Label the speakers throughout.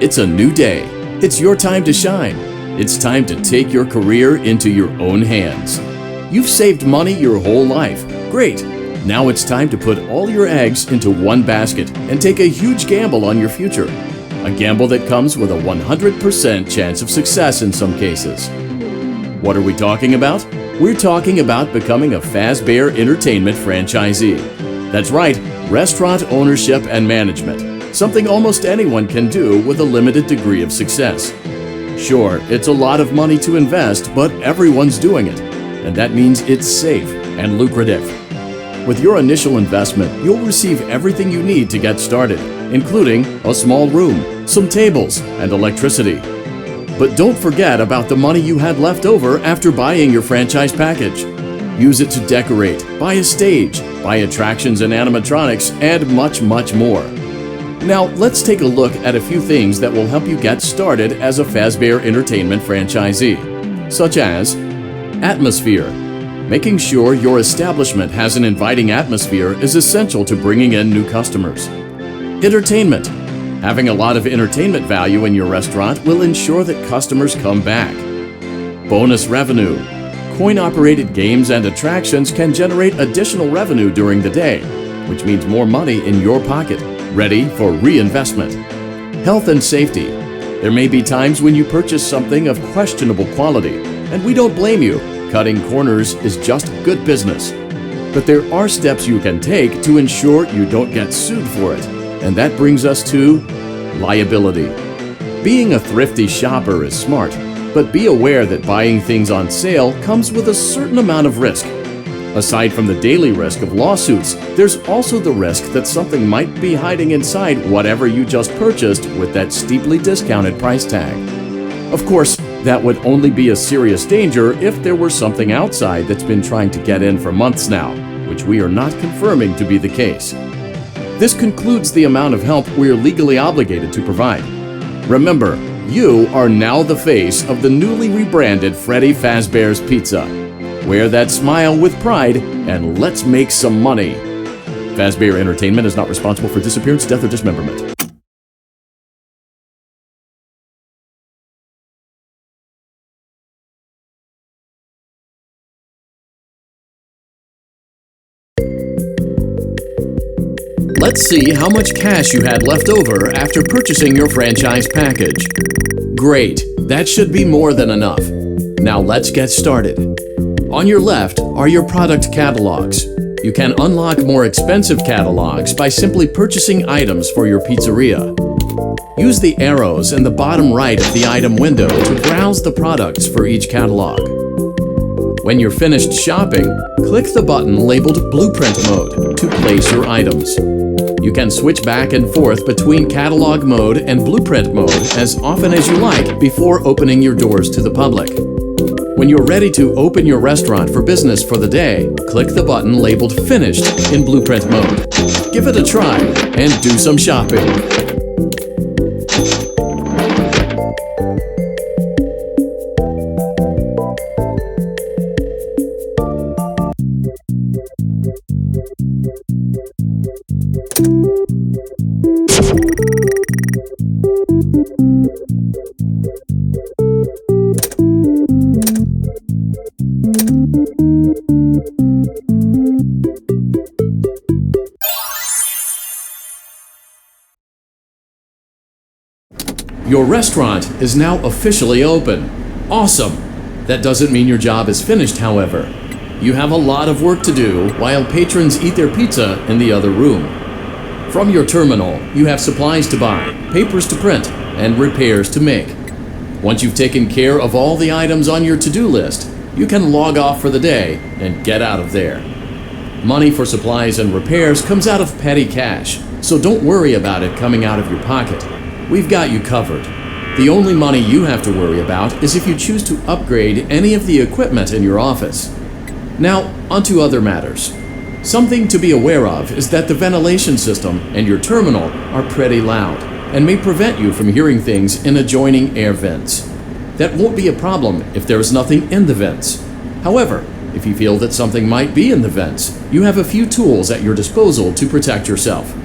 Speaker 1: It's a new day. It's your time to shine. It's time to take your career into your own hands. You've saved money your whole life. Great. Now it's time to put all your eggs into one basket and take a huge gamble on your future. A gamble that comes with a 100% chance of success in some cases. What are we talking about? We're talking about becoming a Fazbear Entertainment franchisee. That's right, restaurant ownership and management. Something almost anyone can do with a limited degree of success. Sure, it's a lot of money to invest, but everyone's doing it. And that means it's safe and lucrative. With your initial investment, you'll receive everything you need to get started, including a small room, some tables, and electricity. But don't forget about the money you had left over after buying your franchise package. Use it to decorate, buy a stage, buy attractions and animatronics, and much, much more. Now, let's take a look at a few things that will help you get started as a Fazbear Entertainment franchisee, such as atmosphere. Making sure your establishment has an inviting atmosphere is essential to bringing in new customers. Entertainment. Having a lot of entertainment value in your restaurant will ensure that customers come back. Bonus revenue. Coin-operated games and attractions can generate additional revenue during the day, which means more money in your pocket, ready for reinvestment. Health and safety. There may be times when you purchase something of questionable quality, and we don't blame you. Cutting corners is just good business. But there are steps you can take to ensure you don't get sued for it. And that brings us to liability. Being a thrifty shopper is smart, but be aware that buying things on sale comes with a certain amount of risk. Aside from the daily risk of lawsuits, there's also the risk that something might be hiding inside whatever you just purchased with that steeply discounted price tag. Of course, that would only be a serious danger if there were something outside that's been trying to get in for months now, which we are not confirming to be the case. This concludes the amount of help we are legally obligated to provide. Remember, you are now the face of the newly rebranded Freddy Fazbear's Pizza. Wear that smile with pride and let's make some money. Fazbear Entertainment is not responsible for disappearance, death, or dismemberment. Let's see how much cash you had left over after purchasing your franchise package. Great, that should be more than enough. Now let's get started. On your left are your product catalogs. You can unlock more expensive catalogs by simply purchasing items for your pizzeria. Use the arrows in the bottom right of the item window to browse the products for each catalog. When you're finished shopping, click the button labeled Blueprint Mode to place your items. You can switch back and forth between Catalog Mode and Blueprint Mode as often as you like before opening your doors to the public. When you're ready to open your restaurant for business for the day, click the button labeled Finished in Blueprint Mode. Give it a try and do some shopping. Your restaurant is now officially open. Awesome! That doesn't mean your job is finished, however. You have a lot of work to do while patrons eat their pizza in the other room. From your terminal, you have supplies to buy, papers to print, and repairs to make. Once you've taken care of all the items on your to-do list, you can log off for the day and get out of there. Money for supplies and repairs comes out of petty cash, so don't worry about it coming out of your pocket. We've got you covered. The only money you have to worry about is if you choose to upgrade any of the equipment in your office. Now, onto other matters. Something to be aware of is that the ventilation system and your terminal are pretty loud and may prevent you from hearing things in adjoining air vents. That won't be a problem if there is nothing in the vents. However, if you feel that something might be in the vents, you have a few tools at your disposal to protect yourself.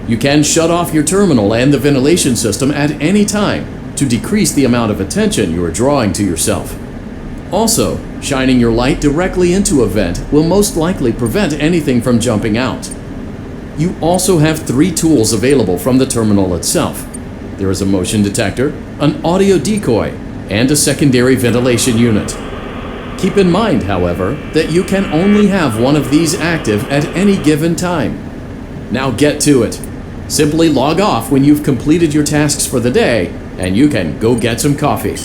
Speaker 1: You can shut off your terminal and the ventilation system at any time to decrease the amount of attention you are drawing to yourself. Also, shining your light directly into a vent will most likely prevent anything from jumping out. You also have 3 tools available from the terminal itself. There is a motion detector, an audio decoy, and a secondary ventilation unit. Keep in mind, however, that you can only have one of these active at any given time. Now get to it. Simply log off when you've completed your tasks for the day, and you can go get some coffee.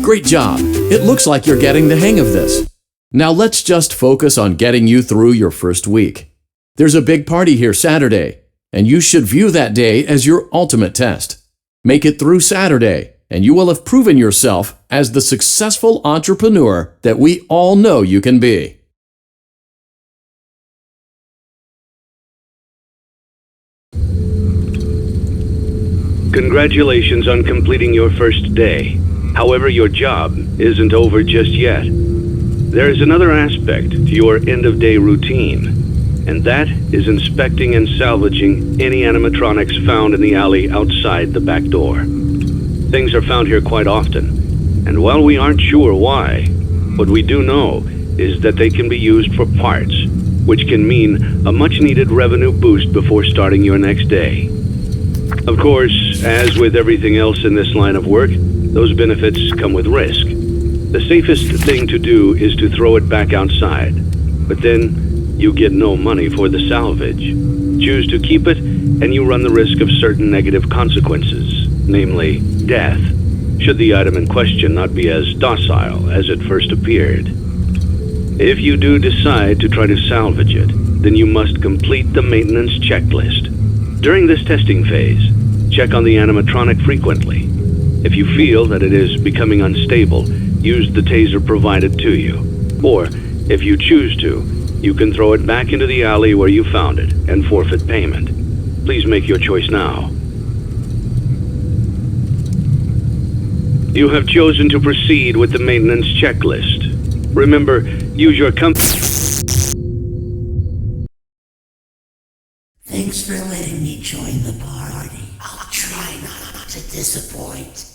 Speaker 1: Great job! It looks like you're getting the hang of this. Now let's just focus on getting you through your first week. There's a big party here Saturday, and you should view that day as your ultimate test. Make it through Saturday, and you will have proven yourself as the successful entrepreneur that we all know you can be.
Speaker 2: Congratulations on completing your first day. However, your job isn't over just yet. There is another aspect to your end-of-day routine, and that is inspecting and salvaging any animatronics found in the alley outside the back door. Things are found here quite often, and while we aren't sure why, what we do know is that they can be used for parts, which can mean a much-needed revenue boost before starting your next day. Of course, as with everything else in this line of work, those benefits come with risk. The safest thing to do is to throw it back outside, but then you get no money for the salvage. Choose to keep it, and you run the risk of certain negative consequences, namely death, should the item in question not be as docile as it first appeared. If you do decide to try to salvage it, then you must complete the maintenance checklist. During this testing phase, check on the animatronic frequently. If you feel that it is becoming unstable, use the taser provided to you. Or, if you choose to, you can throw it back into the alley where you found it and forfeit payment. Please make your choice now. You have chosen to proceed with the maintenance checklist. Remember, use your
Speaker 3: Thanks for letting me join the party. I'll try not to disappoint.